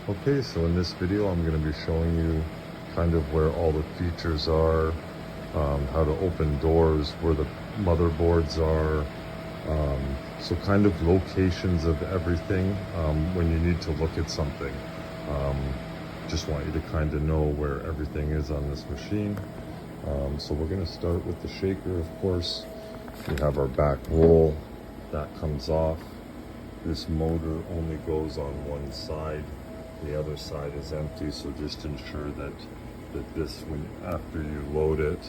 Okay, so in this video I'm going to be showing you kind of where all the features are, how to open doors, where the motherboards are, so kind of locations of everything when you need to look at something. Just want you to kind of know where everything is on this machine. So we're going to start with the shaker, of course. We have our back roll, that comes off. This motor only goes on one side. The other side is empty, so just ensure that this, when after you load it,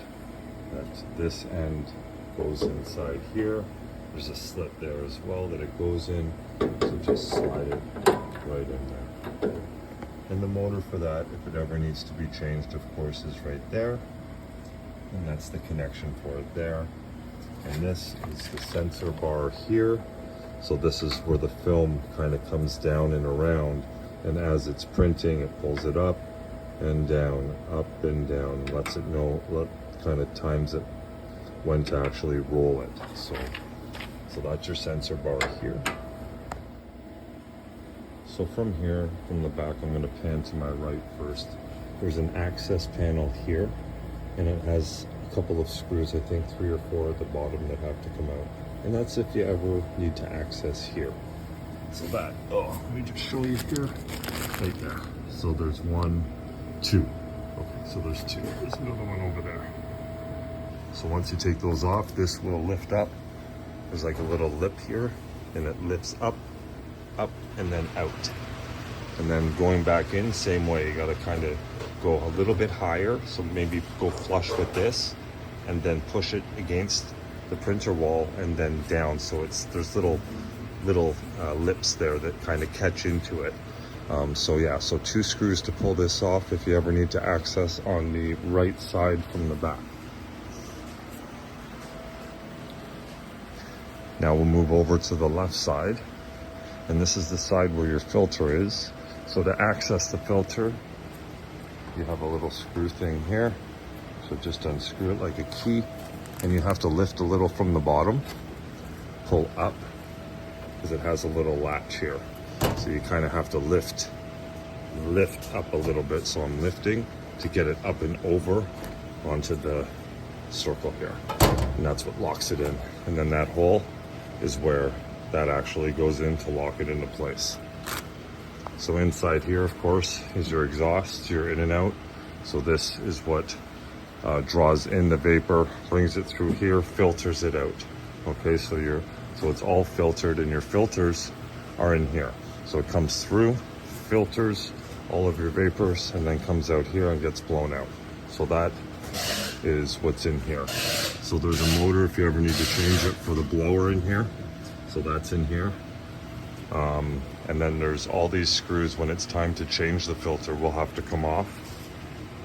that this end goes inside here. There's a slit there as well that it goes in, so just slide it right in there. And the motor for that, if it ever needs to be changed, of course, is right there. And that's the connection for it there. And this is the sensor bar here. So this is where the film kind of comes down and around. And as it's printing, it pulls it up and down, lets it know, kind of times it when to actually roll it. So that's your sensor bar here. So from here, from the back, I'm going to pan to my right first. There's an access panel here, and it has a couple of screws, I think 3 or 4 at the bottom that have to come out. And that's if you ever need to access here. So that, let me just show you here, right there. So there's 1, 2. Okay, so there's 2. There's another one over there. So once you take those off, this will lift up. There's like a little lip here, and it lifts up, and then out. And then going back in, same way. You gotta kind of go a little bit higher. So maybe go flush with this, and then push it against the printer wall, and then down. So there's little lips there that kind of catch into it. So 2 screws to pull this off if you ever need to access on the right side from the back. Now we'll move over to the left side, and this is the side where your filter is. So to access the filter, you have a little screw thing here. So just unscrew it like a key, and you have to lift a little from the bottom, pull up, because it has a little latch here. So you kind of have to lift up a little bit. So I'm lifting to get it up and over onto the circle here. And that's what locks it in. And then that hole is where that actually goes in to lock it into place. So inside here, of course, is your exhaust, your in and out. So this is what draws in the vapor, brings it through here, filters it out. Okay, so it's all filtered, and your filters are in here. So it comes through, filters all of your vapors, and then comes out here and gets blown out. So that is what's in here. So there's a motor if you ever need to change it for the blower in here. So that's in here. And then there's all these screws. When it's time to change the filter, will have to come off.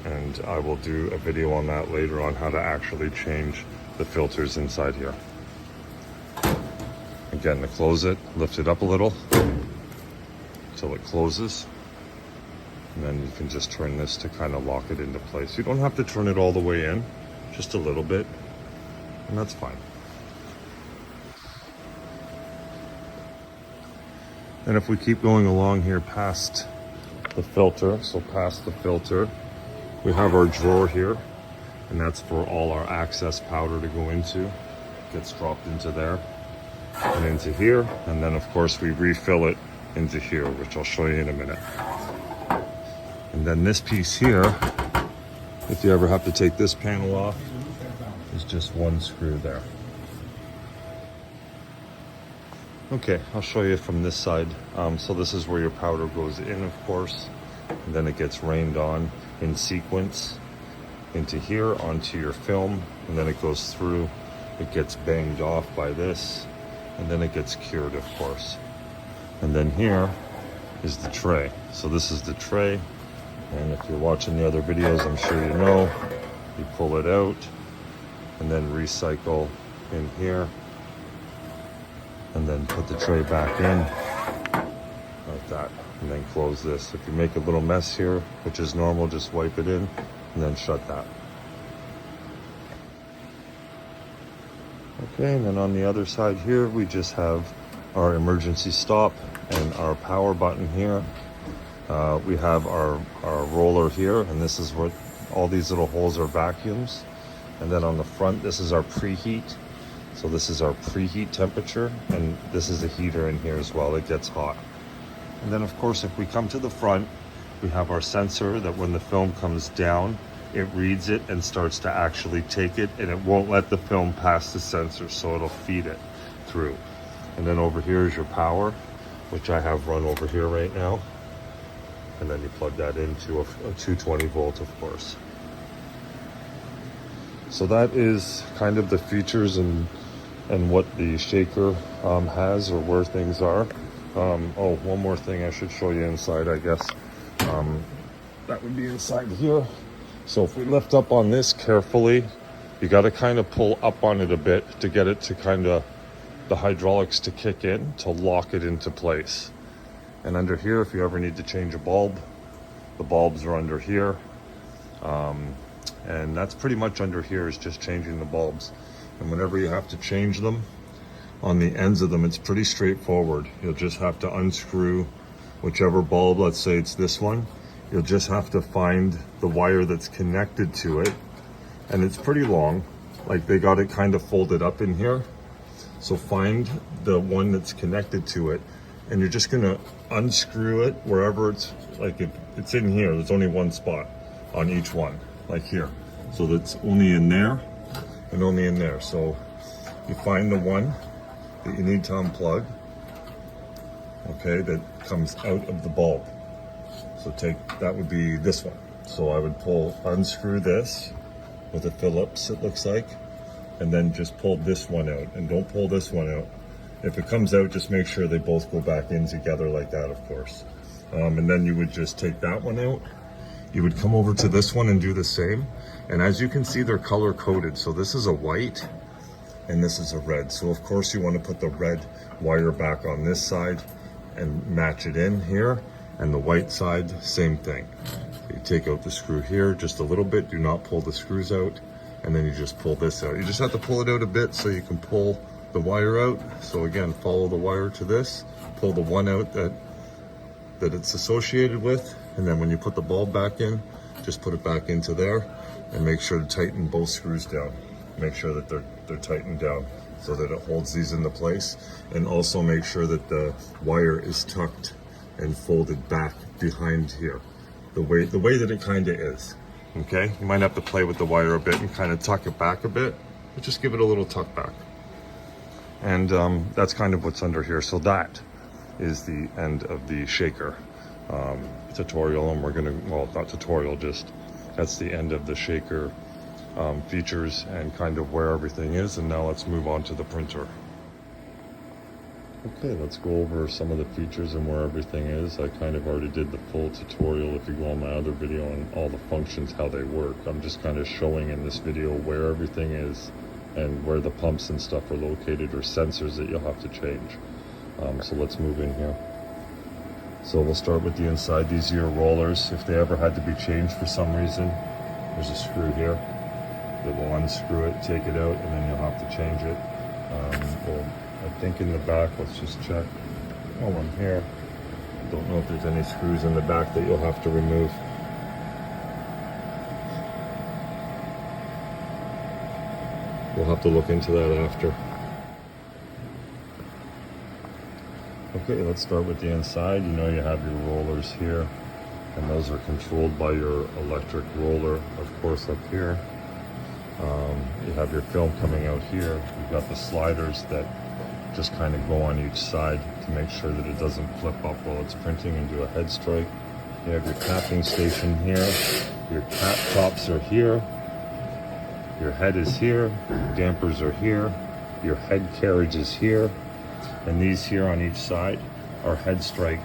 And I will do a video on that later on how to actually change the filters inside here. Again, to close it, lift it up a little until it closes. And then you can just turn this to kind of lock it into place. You don't have to turn it all the way in, just a little bit, and that's fine. And if we keep going along here past the filter, we have our drawer here, and that's for all our access powder to go into. It gets dropped into there and into here, and then of course we refill it into here, which I'll show you in a minute. And then this piece here, if you ever have to take this panel off, is just 1 screw there. Okay, I'll show you from this side. So this is where your powder goes in, of course, and then it gets rained on in sequence into here, onto your film, and then it goes through, it gets banged off by this, and then it gets cured, of course. And then here is the tray. So this is the tray, and if you're watching the other videos, I'm sure you know, you pull it out and then recycle in here, and then put the tray back in like that, and then close this. If you make a little mess here, which is normal, just wipe it in and then shut that. Okay, and then on the other side here, we just have our emergency stop and our power button here. We have our roller here, and this is what all these little holes are vacuums. And then on the front, this is our preheat. So this is our preheat temperature, and this is a heater in here as well. It gets hot. And then of course, if we come to the front, we have our sensor that when the film comes down, it reads it and starts to actually take it, and it won't let the film pass the sensor, so it'll feed it through. And then over here is your power, which I have run over here right now. And then you plug that into a 220 volt, of course. So that is kind of the features and what the shaker has, or where things are. Oh, one more thing I should show you inside, I guess. That would be inside here. So if we lift up on this carefully, you got to kind of pull up on it a bit to get it to kind of, the hydraulics to kick in, to lock it into place. And under here, if you ever need to change a bulb, the bulbs are under here. And that's pretty much under here, is just changing the bulbs. And whenever you have to change them, on the ends of them, it's pretty straightforward. You'll just have to unscrew whichever bulb, let's say it's this one. You'll just have to find the wire that's connected to it. And it's pretty long, like they got it kind of folded up in here. So find the one that's connected to it, and you're just gonna unscrew it wherever it's, like if it's in here, there's only one spot on each one, like here. So that's only in there and only in there. So you find the one that you need to unplug, okay, that comes out of the bulb. So that would be this one. So I would unscrew this with a Phillips, it looks like, and then just pull this one out, and don't pull this one out. If it comes out, just make sure they both go back in together like that, of course. And then you would just take that one out. You would come over to this one and do the same. And as you can see, they're color coded. So this is a white and this is a red. So of course you want to put the red wire back on this side and match it in here. And the white side, same thing. You take out the screw here just a little bit, do not pull the screws out, and then you just pull this out. You just have to pull it out a bit so you can pull the wire out. So again, follow the wire to this, pull the one out that it's associated with, and then when you put the bulb back in, just put it back into there, and make sure to tighten both screws down. Make sure that they're tightened down so that it holds these into place, and also make sure that the wire is tucked and folded back behind here, the way that it kind of is. Okay, you might have to play with the wire a bit and kind of tuck it back a bit, but just give it a little tuck back. And that's kind of what's under here. So that is the end of the shaker tutorial, and we're gonna, well, not tutorial, just that's the end of the shaker features and kind of where everything is. And now let's move on to the printer. Okay, let's go over some of the features and where everything is. I kind of already did the full tutorial if you go on my other video on all the functions, how they work. I'm just kind of showing in this video where everything is and where the pumps and stuff are located, or sensors that you'll have to change. So let's move in here. So we'll start with the inside. These are your rollers. If they ever had to be changed for some reason, there's a screw here that will unscrew it, take it out, and then you'll have to change it. I think in the back, let's just check. Oh, I'm here. Don't know if there's any screws in the back that you'll have to remove. We'll have to look into that after. Okay, let's start with the inside. You know you have your rollers here, and those are controlled by your electric roller, of course, up here. You have your film coming out here. You've got the sliders that just kind of go on each side to make sure that it doesn't flip up while it's printing and do a head strike. You have your capping station here. Your cap tops are here. Your head is here. Dampers are here. Your head carriage is here. And these here on each side are head strike.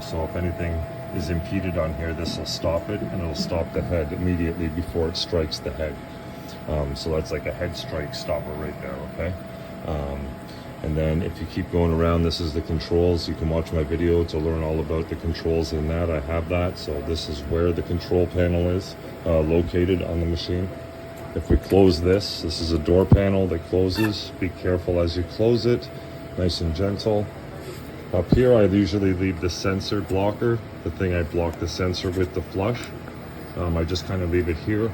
So if anything is impeded on here, this will stop it, and it'll stop the head immediately before it strikes the head. So that's like a head strike stopper right there, okay? And then if you keep going around, this is the controls. You can watch my video to learn all about the controls in that. I have that. So this is where the control panel is located on the machine. If we close this is a door panel that closes. Be careful as you close it, nice and gentle. Up here, I usually leave the sensor blocker, the thing I block the sensor with, the flush. I just kind of leave it here.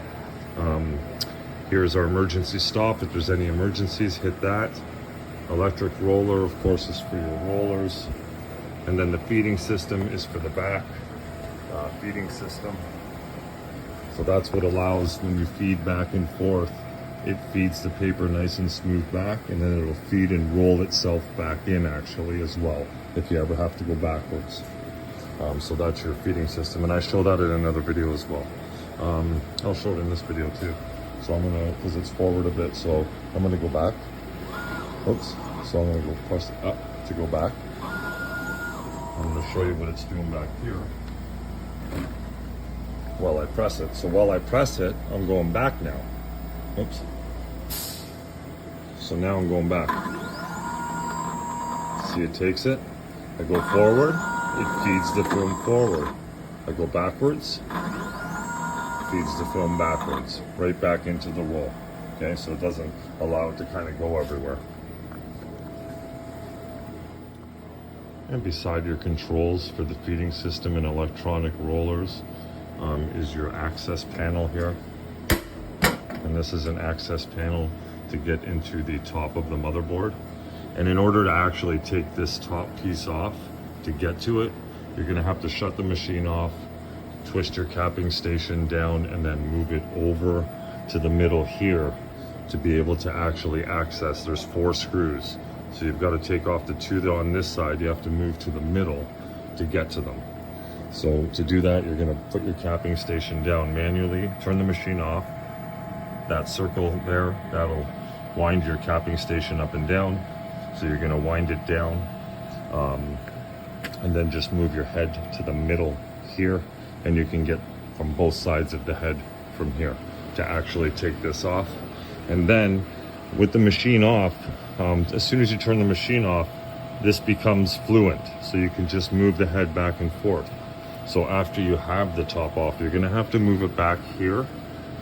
Here's our emergency stop. If there's any emergencies, hit that. Electric roller, of course, is for your rollers. And then the feeding system is for the back feeding system. So that's what allows, when you feed back and forth, it feeds the paper nice and smooth back, and then it'll feed and roll itself back in actually as well, if you ever have to go backwards. So that's your feeding system, and I show that in another video as well. I'll show it in this video too. So I'm gonna, because it's forward a bit, so I'm gonna go back. Oops. So I'm gonna go press up to go back. I'm gonna show you what it's doing back here while I press it. So while I press it, I'm going back now. Oops. So now I'm going back. See, it takes it. I go forward, it feeds the film forward. I go backwards, feeds the film backwards, right back into the roll. Okay, so it doesn't allow it to kind of go everywhere. And beside your controls for the feeding system and electronic rollers is your access panel here. And this is an access panel to get into the top of the motherboard. And in order to actually take this top piece off to get to it, you're gonna have to shut the machine off, twist your capping station down, and then move it over to the middle here to be able to actually access. There's 4 screws. So you've got to take off the 2 that are on this side. You have to move to the middle to get to them. So to do that, you're gonna put your capping station down manually, turn the machine off. That circle there, that'll wind your capping station up and down. So you're gonna wind it down, and then just move your head to the middle here, and you can get from both sides of the head from here to actually take this off. And then with the machine off, as soon as you turn the machine off, this becomes fluent. So you can just move the head back and forth. So after you have the top off, you're gonna have to move it back here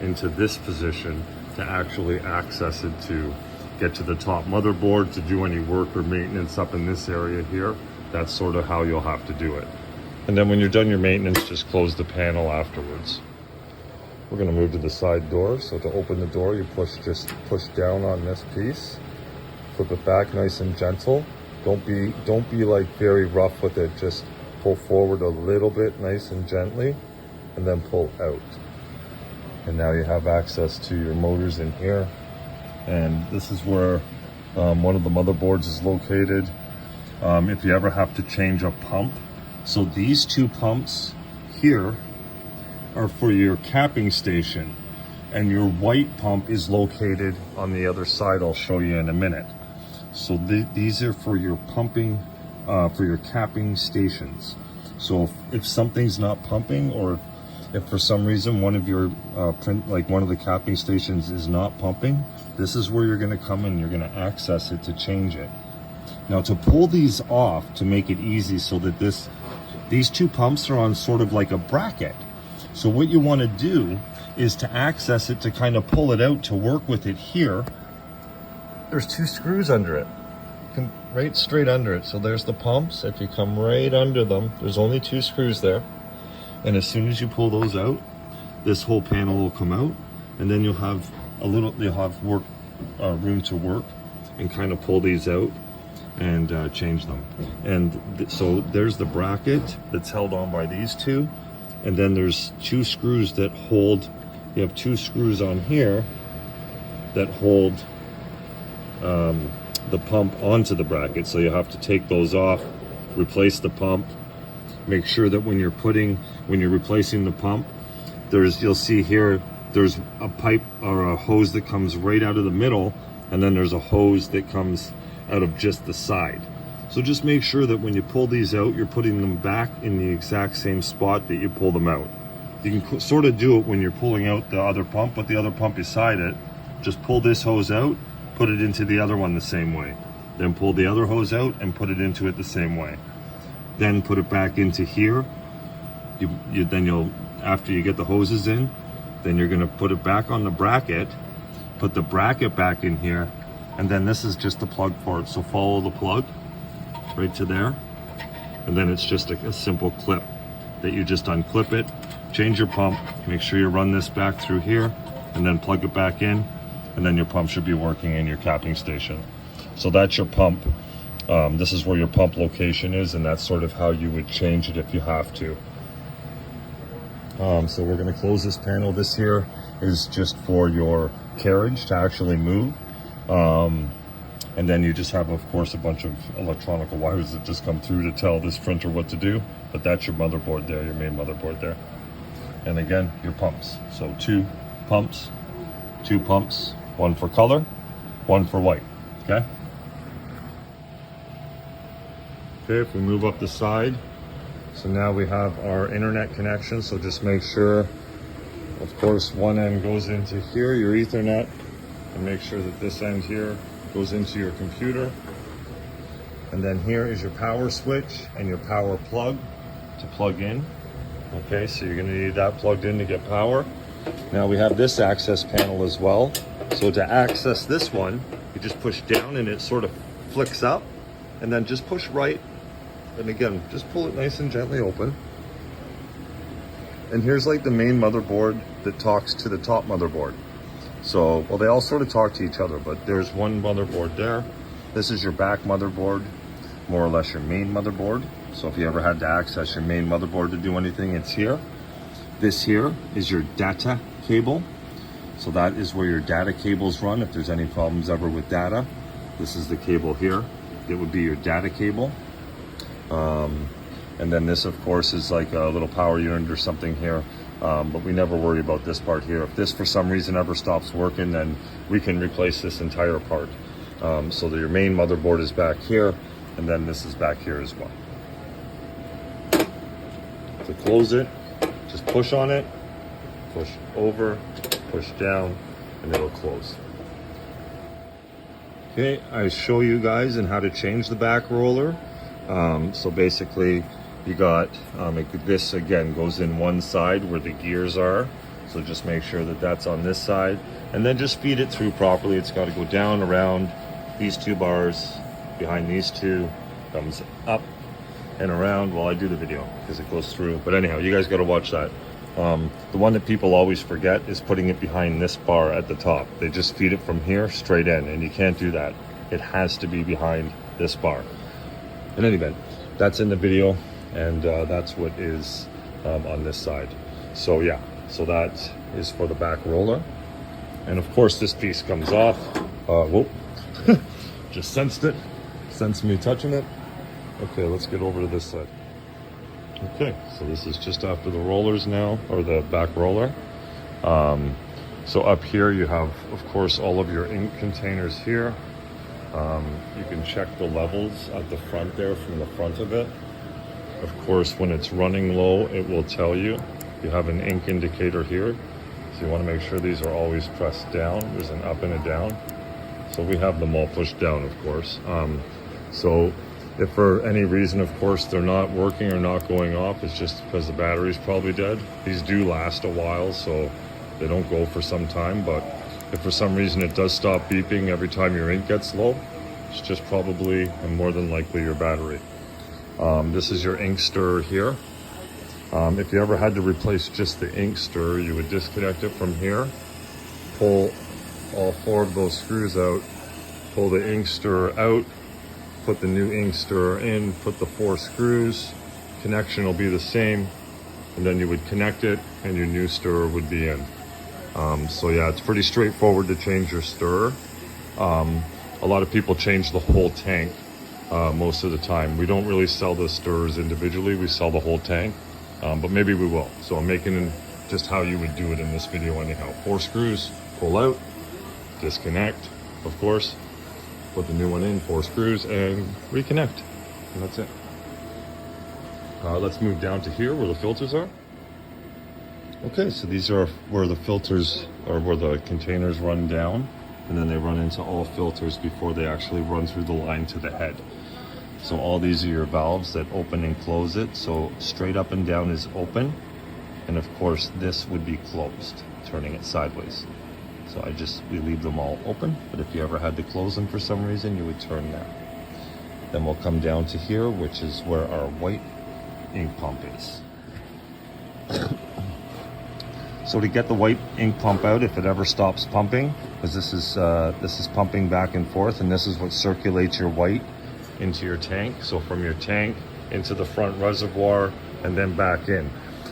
into this position to actually access it to get to the top motherboard, to do any work or maintenance up in this area here. That's sort of how you'll have to do it. And then when you're done your maintenance, just close the panel afterwards. We're gonna move to the side door. So to open the door, you just push down on this piece, flip it back nice and gentle. Don't be like very rough with it. Just pull forward a little bit, nice and gently, and then pull out. And now you have access to your motors in here. And this is where one of the motherboards is located. If you ever have to change a pump. So these 2 pumps here are for your capping station, and your white pump is located on the other side. I'll show you in a minute. So these are for your pumping, for your capping stations. So if something's not pumping, or if for some reason one of your one of the capping stations is not pumping, this is where you're going to come in. You're going to access it to change it. Now to pull these off, to make it easy, so that these 2 pumps are on sort of like a bracket. So what you want to do is to access it, to kind of pull it out, to work with it here. There's 2 screws under it, right straight under it. So there's the pumps. If you come right under them, there's only 2 screws there. And as soon as you pull those out, this whole panel will come out, and then you'll have room to work and kind of pull these out and change them. And so there's the bracket that's held on by these 2. And then there's 2 screws that hold, you have 2 screws on here that hold the pump onto the bracket. So you have to take those off, replace the pump. Make sure that when you're replacing the pump, you'll see here, there's a pipe or a hose that comes right out of the middle, and then there's a hose that comes out of just the side. So just make sure that when you pull these out, you're putting them back in the exact same spot that you pull them out. You can sort of do it when you're pulling out the other pump, but the other pump beside it. Just pull this hose out, put it into the other one the same way. Then pull the other hose out and put it into it the same way. Then put it back into here. After you get the hoses in, then you're gonna put it back on the bracket, put the bracket back in here, and then this is just the plug for it. So follow the plug right to there, and then it's just a simple clip that you just unclip it, change your pump, make sure you run this back through here, and then plug it back in, and then your pump should be working in your capping station. So that's your pump. This is where your pump location is, and that's sort of how you would change it if you have to. So we're going to close this panel. This here is just for your carriage to actually move. And then you just have, of course, a bunch of electronic wires that just come through to tell this printer what to do. But that's your motherboard there, your main motherboard there. And again, your pumps. So two pumps, one for color, one for white, okay? Okay, if we move up the side, so now we have our internet connection. So just make sure, of course, one end goes into here, your Ethernet, and make sure that this end here goes into your computer. And then here is your power switch and your power plug to plug in. Okay, so you're gonna need that plugged in to get power. Now we have this access panel as well. So to access this one, you just push down and it sort of flicks up, and then just push right. And again, just pull it nice and gently open. And here's like the main motherboard that talks to the top motherboard. So, well, they all sort of talk to each other, but there's one motherboard there. This is your back motherboard, more or less your main motherboard. So if you ever had to access your main motherboard to do anything, it's here. This here is your data cable. So that is where your data cables run. If there's any problems ever with data, this is the cable here. It would be your data cable. And then this, of course, is like a little power unit or something here. But we never worry about this part here. If this for some reason ever stops working, then we can replace this entire part. So that your main motherboard is back here, and then this is back here as well. To close it, just push on it, push over, push down, and it'll close. Okay, I show you guys in how to change the back roller. So basically, you got, this again goes in one side where the gears are. So just make sure that that's on this side, and then just feed it through properly. It's got to go down around these two bars, behind these two, comes up and around while I do the video because it goes through. But anyhow, you guys got to watch that. The one that people always forget is putting it behind this bar at the top. They just feed it from here straight in, and you can't do that. It has to be behind this bar. In any event, that's in the video, and that's what is on this side. So yeah, so that is for the back roller. And of course this piece comes off. Whoop, just sensed it, sensed me touching it. Okay, let's get over to this side. Okay, so this is just after the rollers now, or the back roller. So up here you have, of course, all of your ink containers here. You can check the levels at the front there from the front of it. Of course, when it's running low, it will tell you. You have an ink indicator here. So you want to make sure these are always pressed down. There's an up and a down. So we have them all pushed down, of course. So if for any reason, of course, they're not working or not going off, it's just because the battery's probably dead. These do last a while, so they don't go for some time. But if for some reason it does stop beeping every time your ink gets low, it's just probably and more than likely your battery. This is your ink stirrer here. If you ever had to replace just the ink stirrer, you would disconnect it from here, pull all 4 of those screws out, pull the ink stirrer out, put the new ink stirrer in, put the 4 screws, connection will be the same, and then you would connect it and your new stirrer would be in. So yeah, it's pretty straightforward to change your stirrer. A lot of people change the whole tank most of the time. We don't really sell the stirrers individually, we sell the whole tank, but maybe we will. So I'm making just how you would do it in this video anyhow. 4 screws, pull out, disconnect, of course, put the new one in, 4 screws, and reconnect, and that's it. Let's move down to here where the filters are. Okay, so these are where the filters, or where the containers run down, and then they run into all filters before they actually run through the line to the head. So all these are your valves that open and close it. So straight up and down is open, and of course this would be closed, turning it sideways. So we leave them all open, but if you ever had to close them for some reason, you would turn that. Then we'll come down to here, which is where our white ink pump is. So to get the white ink pump out, if it ever stops pumping, because this is pumping back and forth, and this is what circulates your white into your tank. So from your tank into the front reservoir and then back in.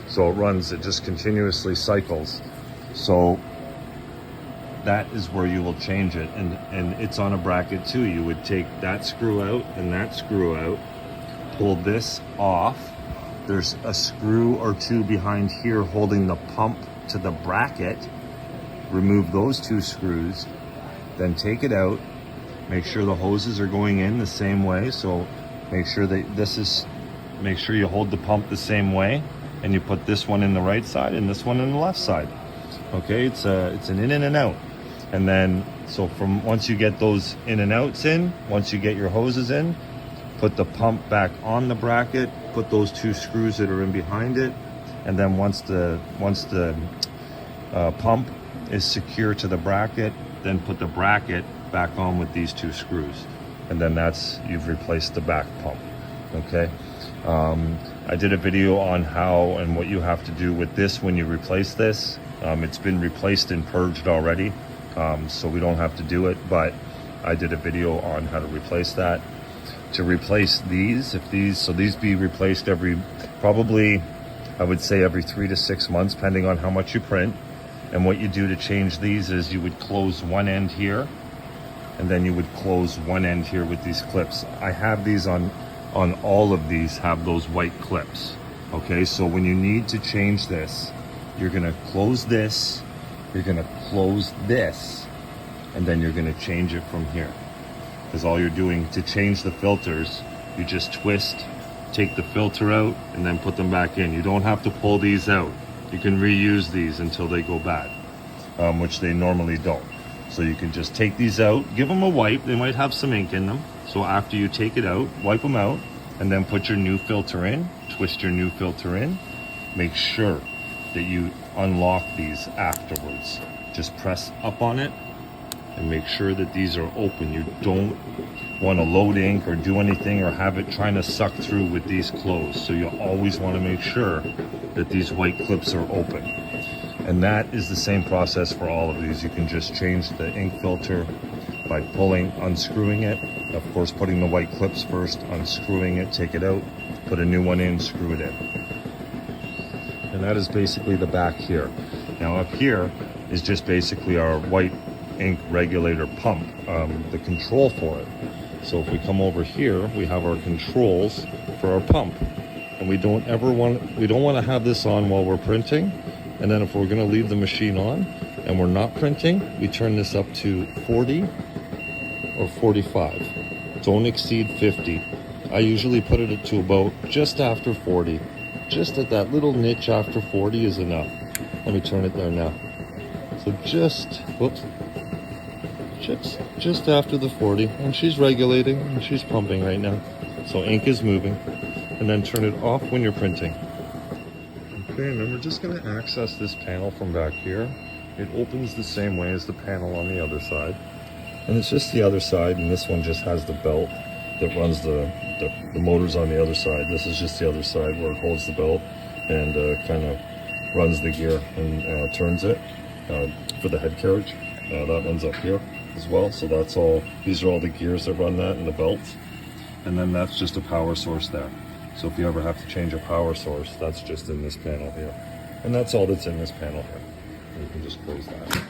So it just continuously cycles. So that is where you will change it, and it's on a bracket too. You would take that screw out and that screw out, pull this off. There's a screw or two behind here holding the pump to the bracket. Remove those two screws, then take it out. Make sure the hoses are going in the same way. So make sure that make sure you hold the pump the same way, and you put this one in the right side and this one in the left side. Okay, it's an in and an out. And then, so once you get those in and outs in, once you get your hoses in, put the pump back on the bracket, put those two screws that are in behind it, and then once the pump is secure to the bracket, then put the bracket back on with these two screws. And then you've replaced the back pump, okay? I did a video on how and what you have to do with this when you replace this. It's been replaced and purged already. So we don't have to do it, but I did a video on how to replace that. To replace these, so these be replaced probably, I would say every 3 to 6 months, depending on how much you print. And what you do to change these is you would close one end here, and then you would close one end here with these clips. I have these on all of these, have those white clips. Okay, so when you need to change this, you're gonna close this, you're gonna close this, and then you're gonna change it from here. Because all you're doing to change the filters, you just twist, take the filter out, and then put them back in. You don't have to pull these out. You can reuse these until they go bad, which they normally don't. So you can just take these out, give them a wipe. They might have some ink in them. So after you take it out, wipe them out, and then put your new filter in, twist your new filter in. Make sure that you unlock these afterwards. Just press up on it and make sure that these are open. You don't want to load ink or do anything or have it trying to suck through with these closed. So you always want to make sure that these white clips are open. And that is the same process for all of these. You can just change the ink filter by unscrewing it. Of course, putting the white clips first, unscrewing it, take it out, put a new one in, screw it in. And that is basically the back here. Now up here is just basically our white ink regulator pump, the control for it. So if we come over here, we have our controls for our pump. And we don't want to have this on while we're printing. And then if we're going to leave the machine on and we're not printing, we turn this up to 40 or 45. Don't exceed 50. I usually put it to about just after 40. Just at that little niche after 40 is enough. Let me turn it there now. So just after the 40, and she's regulating and she's pumping right now. So ink is moving. And then turn it off when you're printing. Okay, and then we're just going to access this panel from back here. It opens the same way as the panel on the other side. And it's just the other side, and this one just has the belt that runs the motors on the other side. This is just the other side where it holds the belt and kind of runs the gear and turns it for the head carriage. That runs up here as well. So that's all, these are all the gears that run that and the belts. And then that's just a power source there. So if you ever have to change a power source, that's just in this panel here. And that's all that's in this panel here. You can just close that.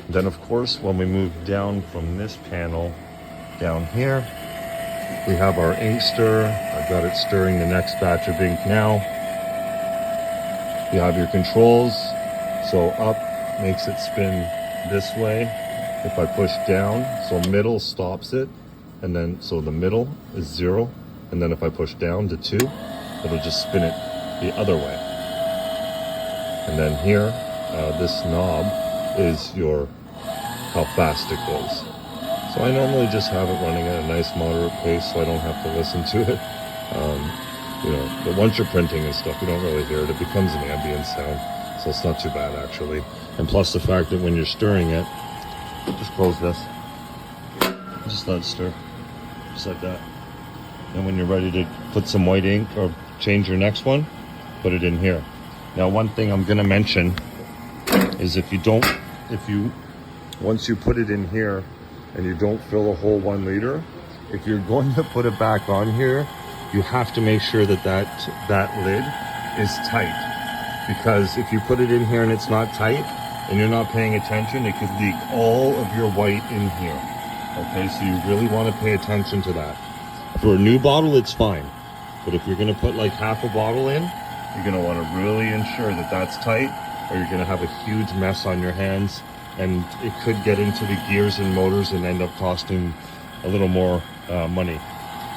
Then of course, when we move down from this panel down here, we have our ink stirrer. I've got it stirring the next batch of ink now. You have your controls. So up makes it spin this way. If I push down, so middle stops it. And then, so the middle is 0. And then if I push down to 2, it'll just spin it the other way. And then here, this knob is how fast it goes. So I normally just have it running at a nice moderate pace so I don't have to listen to it. But once you're printing and stuff, you don't really hear it. It becomes an ambient sound. So it's not too bad actually. And plus the fact that when you're stirring it, just close this. Just let it stir, just like that. And when you're ready to put some white ink or change your next one, put it in here. Now, one thing I'm gonna mention is once you put it in here and you don't fill a whole 1 liter, if you're going to put it back on here, you have to make sure that that lid is tight. Because if you put it in here and it's not tight and you're not paying attention, it could leak all of your white in here. Okay, so you really want to pay attention to that. For a new bottle, it's fine. But if you're gonna put like half a bottle in, you're gonna want to really ensure that that's tight, or you're gonna have a huge mess on your hands, and it could get into the gears and motors and end up costing a little more money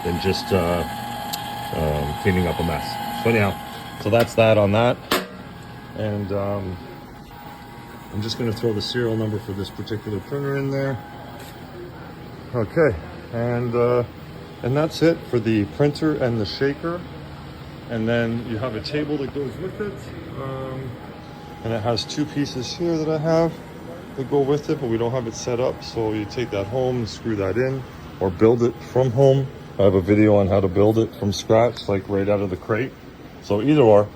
than just cleaning up a mess. So anyhow, so that's that on that. And I'm just gonna throw the serial number for this particular printer in there. Okay, and that's it for the printer and the shaker. And then you have a table that goes with it. And it has 2 pieces here that I have that go with it, but we don't have it set up. So you take that home and screw that in, or build it from home. I have a video on how to build it from scratch, like right out of the crate. So either or.